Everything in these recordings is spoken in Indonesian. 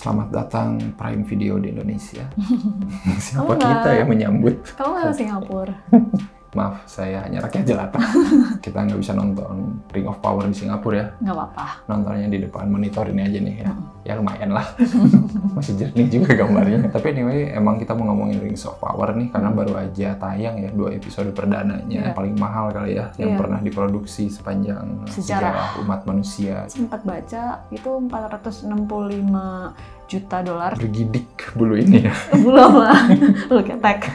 Selamat datang Prime Video di Indonesia. Siapa Kamu kita ya menyambut? Kamu nggak ke Singapura? Maaf, saya hanya rakyat jelata. Kita nggak bisa nonton Ring of Power di Singapura ya. Nggak apa-apa. Nontonnya di depan monitor ini aja nih ya. Ya lumayan lah. Masih jernih juga gambarnya. Tapi anyway, emang kita mau ngomongin Rings of Power nih karena baru aja tayang ya 2 episode perdananya. Paling mahal kali ya yang pernah diproduksi sepanjang sejarah umat manusia. Sempat baca itu $465 juta. Bergidik bulu ini ya. Belum lah. Lu ketek.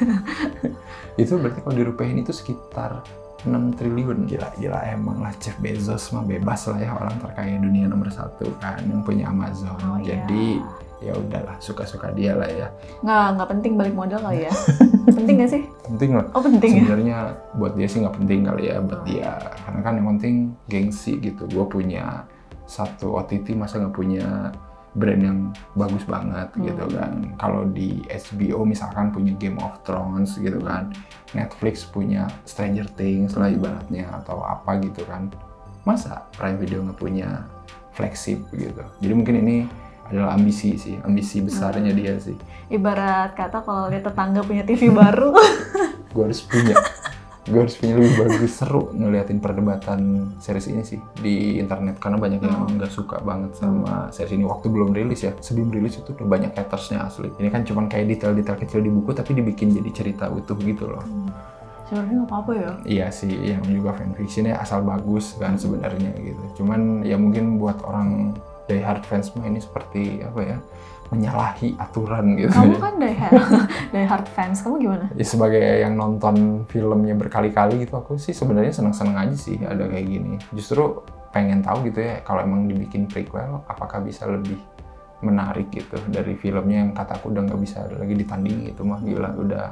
Itu berarti kalau dirupiahin itu sekitar 6 triliun. Gila emang lah, Jeff Bezos mah bebas lah ya, orang terkaya dunia nomor 1 kan, yang punya Amazon. Jadi ya udahlah, suka-suka dia lah ya. Nggak penting balik modal kali ya. Penting nggak sih? Penting lah. Oh penting sebenarnya buat dia sih nggak penting kali ya, buat dia. Karena kan yang penting gengsi gitu. Gue punya satu OTT, masa nggak punya brand yang bagus banget gitu kan. Kalau di HBO misalkan punya Game of Thrones gitu kan, Netflix punya Stranger Things lah ibaratnya atau apa gitu kan. Masa Prime Video nggak punya flagship gitu. Jadi mungkin ini adalah ambisi besarnya dia sih. Ibarat kata kalau lihat tetangga punya TV baru, gue harus punya lebih bagus. Seru ngeliatin perdebatan series ini sih di internet karena banyak yang nggak suka banget sama series ini waktu belum rilis ya. Sebelum rilis itu udah banyak hatersnya asli. Ini kan cuma kayak detail-detail kecil di buku tapi dibikin jadi cerita utuh gitu loh. sebenarnya nggak apa-apa ya. Iya sih, yang juga fanfictionnya asal bagus kan sebenarnya gitu. Cuman ya mungkin buat orang die hard fans mah ini seperti apa ya, menyalahi aturan gitu. Kamu kan die hard fans, kamu gimana? Ya sebagai yang nonton filmnya berkali-kali gitu, aku sih sebenarnya seneng-seneng aja sih ada kayak gini. Justru pengen tahu gitu ya, kalau emang dibikin prequel, apakah bisa lebih menarik gitu dari filmnya yang kataku udah nggak bisa lagi ditandingi. Itu mah gila, udah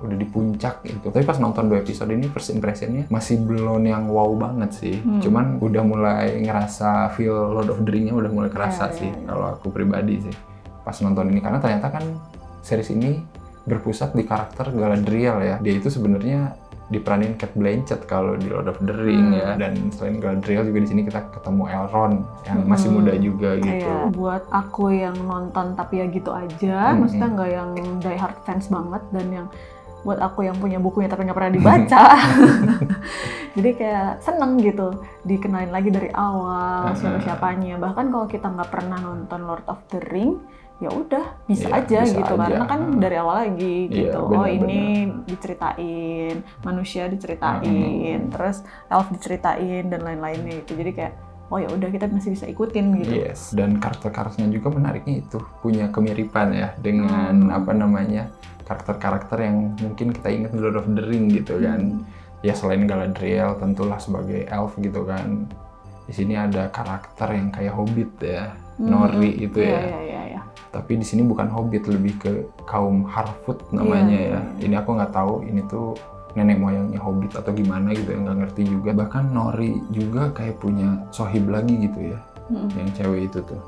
di puncak gitu. Tapi pas nonton 2 episode ini, first impressionnya masih belum yang wow banget sih. Cuman udah mulai ngerasa feel Lord of the Ring-nya udah mulai kerasa sih kalau aku pribadi sih pas nonton ini, karena ternyata kan series ini berpusat di karakter Galadriel ya. Dia itu sebenarnya diperanin Cate Blanchett kalau di Lord of the Ring ya. Dan selain Galadriel juga di sini kita ketemu Elrond yang masih muda juga gitu. Buat aku yang nonton tapi ya gitu aja, maksudnya nggak yang die hard fans banget, dan yang buat aku yang punya bukunya tapi nggak pernah dibaca. Jadi kayak seneng gitu dikenalin lagi dari awal siapa-siapanya. Bahkan kalau kita nggak pernah nonton Lord of the Ring, ya udah bisa aja gitu aja. Karena kan dari awal lagi gitu. Ini diceritain, manusia diceritain, terus elf diceritain dan lain-lainnya gitu. Jadi kayak oh ya udah, kita masih bisa ikutin gitu. Yes, dan karakter-karakternya juga menariknya itu punya kemiripan ya dengan apa namanya, karakter-karakter yang mungkin kita ingat di Lord of the Ring gitu kan. Ya selain Galadriel tentulah sebagai elf gitu kan. Di sini ada karakter yang kayak hobbit ya, Nori itu ya. Tapi di sini bukan hobbit, lebih ke kaum Harfoot namanya ya. Ini aku nggak tahu ini tuh nenek moyangnya hobbit atau gimana gitu, yang nggak ngerti juga. Bahkan Nori juga kayak punya sohib lagi gitu ya, yang cewek itu tuh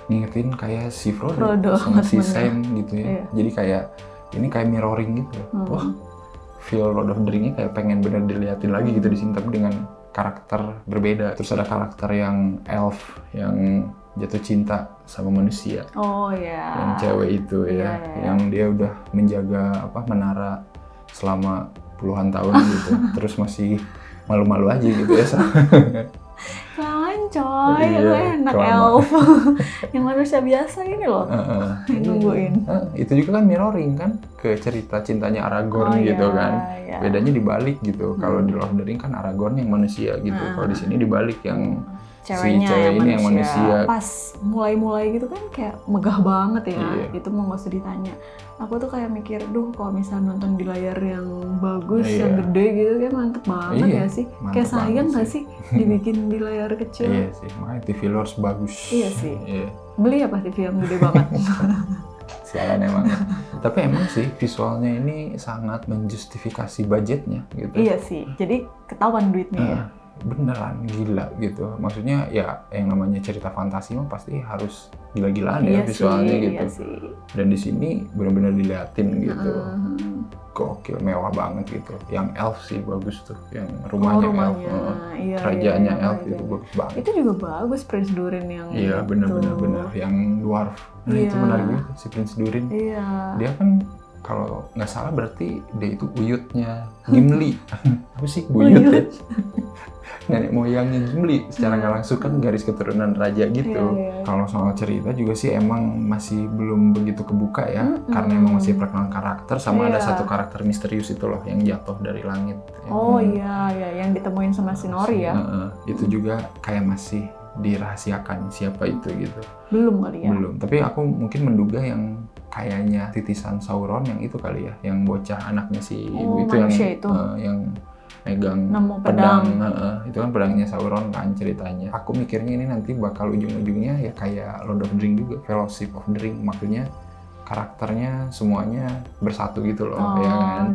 ngingetin kayak si Frodo sama si Sam gitu ya. Jadi kayak ini kayak mirroring gitu. Wah, feel Lord of the Ring-nya kayak pengen bener diliatin lagi gitu di sini, tapi dengan karakter berbeda. Terus ada karakter yang elf yang jatuh cinta sama manusia. Yang cewek itu ya, yang dia udah menjaga menara selama puluhan tahun gitu. Terus masih malu-malu aja gitu ya. Kelamaan coy, lu enak elf. Yang manusia biasa ini loh, yang nungguin. Itu juga kan mirroring kan ke cerita cintanya Aragorn gitu kan. Bedanya dibalik gitu. Kalau di Lord of the Ring kan Aragorn yang manusia gitu. Kalau di sini dibalik yang ceweknya si cewek ini yang manusia. Pas mulai gitu kan kayak megah banget ya. Itu mau nggak usah ditanya. Aku tuh kayak mikir, kalau misalnya nonton di layar yang bagus, yang gede gitu, kayak mantep banget ya sih. Kayak sayang nggak sih dibikin di layar kecil? Iya sih, makanya TV lo harus bagus. Iya sih. Beli apa TV yang gede banget? Sialan emang. Tapi emang sih visualnya ini sangat menjustifikasi budgetnya gitu. Iya sih, jadi ketahuan duitnya ya. beneran gila gitu. Maksudnya ya yang namanya cerita fantasi mah pasti harus gila-gilaan ya visualnya gitu. Iya sih. Dan di sini benar-benar diliatin gitu. Gokil, mewah banget gitu. Yang elf sih bagus tuh, yang rumahnya elf, iya, kerajaannya iya, elf iya. itu bagus banget. Itu juga bagus Prince Durin yang iya benar-benar yang dwarf. Nah itu menarik banget si Prince Durin. Iya. Dia kan kalau nggak salah berarti dia itu buyutnya Gimli. Apa sih buyut ya? Nenek moyangnya Gimli secara nggak langsung kan garis keturunan raja gitu. Iya. Kalau soal cerita juga sih emang masih belum begitu kebuka ya, karena emang masih perkenalan karakter sama ada satu karakter misterius itu loh yang jatuh dari langit. Iya, yang ditemuin sama si Nori ya. Itu juga kayak masih dirahasiakan siapa itu gitu. Belum kali ya. Belum, tapi aku mungkin menduga yang kayaknya titisan Sauron yang itu kali ya, yang bocah anaknya si ibu itu yang megang pedang. Itu kan pedangnya Sauron kan ceritanya. Aku mikirnya ini nanti bakal ujung-ujungnya ya kayak Lord of the Ring juga, Fellowship of the Ring, maksudnya karakternya semuanya bersatu gitu loh, ya kan?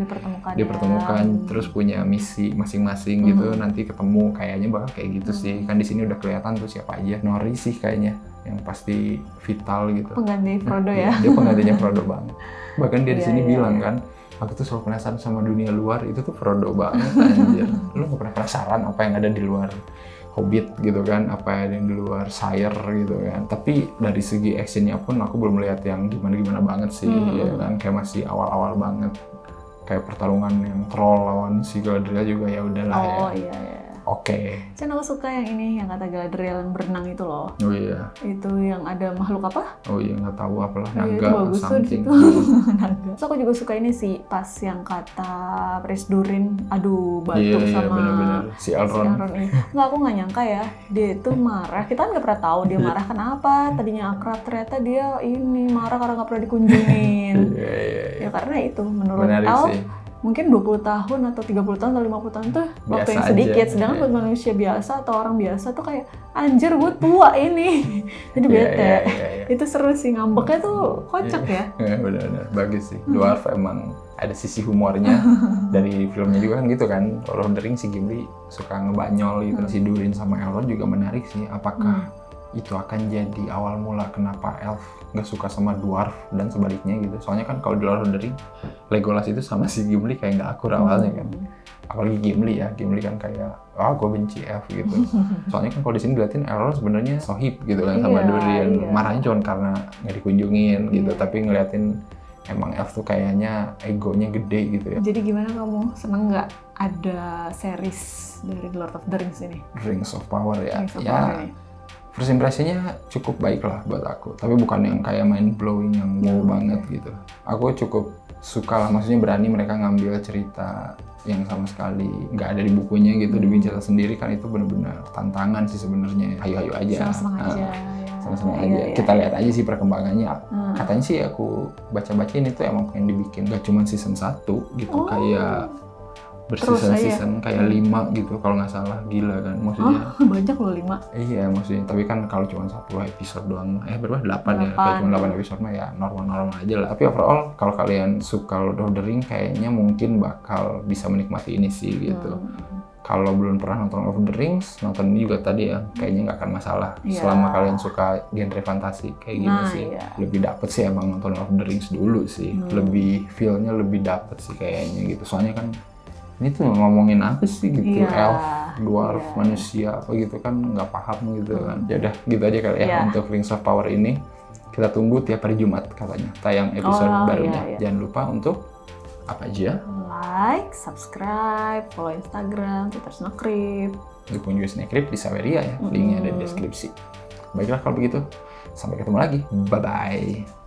Dipertemukan terus punya misi masing-masing gitu, nanti ketemu kayaknya bakal kayak gitu sih. Kan di sini udah kelihatan tuh siapa aja. Nori sih kayaknya yang pasti vital gitu. Pengganti Frodo ya. Dia penggantinya Frodo banget. Bahkan dia di sini bilang kan, aku tuh selalu penasaran sama dunia luar, itu tuh Frodo banget anjir. Lu gak pernah penasaran apa yang ada di luar Hobbit gitu kan, apa yang di luar Shire gitu kan. Tapi dari segi actionnya pun aku belum melihat yang gimana-gimana banget sih, ya kan, kayak masih awal-awal banget. Kayak pertarungan yang troll lawan si Galadriel juga ya udahlah ya. Iya. Oke. Aku suka yang ini, yang kata Galadriel yang berenang itu loh. Oh iya. Itu yang ada makhluk apa? Oh iya, nggak tahu apalah, naga itu bagus something. Naga. So, aku juga suka ini sih, pas yang kata Prince Durin, aduh batuk sama bener-bener. Si Elrond. Nggak, aku nggak nyangka ya, dia itu marah. Kita kan nggak pernah tahu dia marah kenapa. Tadinya akrab, ternyata dia ini marah karena nggak pernah dikunjungin. Ya karena itu, menurut Al, mungkin 20 tahun atau 30 tahun atau 50 tahun tuh waktu yang sedikit. Sedangkan buat manusia biasa atau orang biasa tuh kayak, anjir gue tua ini. Jadi bete. Itu seru sih, ngambeknya tuh kocak ya. Benar-benar bagus sih. Dwarf emang ada sisi humornya. Dari filmnya juga kan gitu kan. Lord of the Rings si Gimli suka ngebanyol gitu. Si Durin sama Elrond juga menarik sih. Apakah itu akan jadi awal mula kenapa elf nggak suka sama dwarf dan sebaliknya gitu. Soalnya kan kalau di Lord of the Ring, Legolas itu sama si Gimli kayak nggak akur awalnya kan. Apalagi Gimli ya, Gimli kan kayak, gue benci elf gitu. Soalnya kan kalau di sini diliatin Elrond sebenarnya sohib gitu kan sama Durin. Marahnya cuma karena nggak dikunjungin gitu. Tapi ngeliatin emang elf tuh kayaknya egonya gede gitu ya. Jadi gimana, kamu seneng nggak ada series dari Lord of the Rings ini? Rings of Power ya. First impression-nya cukup baik lah buat aku, tapi bukan yang kayak mind blowing yang wow banget gitu. Aku cukup suka lah, maksudnya berani mereka ngambil cerita yang sama sekali nggak ada di bukunya gitu, dibikin cerita sendiri kan, itu benar-benar tantangan sih sebenarnya. Ayo aja. Sama-sama aja. Kita lihat aja sih perkembangannya. Katanya sih aku baca-bacain itu emang pengen dibikin gak cuma season 1 gitu, kayak berseason-season kayak 5 gitu kalau nggak salah. Gila kan maksudnya. Banyak loh 5. Iya maksudnya, tapi kan kalau cuma 1 episode doang, berapa 8 ya, kalau cuma 8 episode mah ya normal-normal aja lah. Tapi overall kalau kalian suka Lord of the Ring kayaknya mungkin bakal bisa menikmati ini sih gitu. Kalau belum pernah nonton Lord of the Rings, nonton ini juga tadi ya, kayaknya nggak akan masalah. Selama kalian suka genre fantasi kayak gini sih. Lebih dapet sih emang nonton Lord of the Rings dulu sih. Lebih feel-nya lebih dapet sih kayaknya gitu. Soalnya kan ini tuh ngomongin apa sih gitu, elf, dwarf, manusia apa gitu kan, nggak paham gitu kan. Ya udah gitu aja kali ya untuk Rings of Power ini. Kita tunggu tiap hari Jumat katanya tayang episode barunya. Jangan lupa untuk apa aja? Like, subscribe, follow Instagram, Twitter Snakrip. Dukung juga Snakrip di Saweria ya, linknya ada di deskripsi. Baiklah kalau begitu, sampai ketemu lagi. Bye-bye.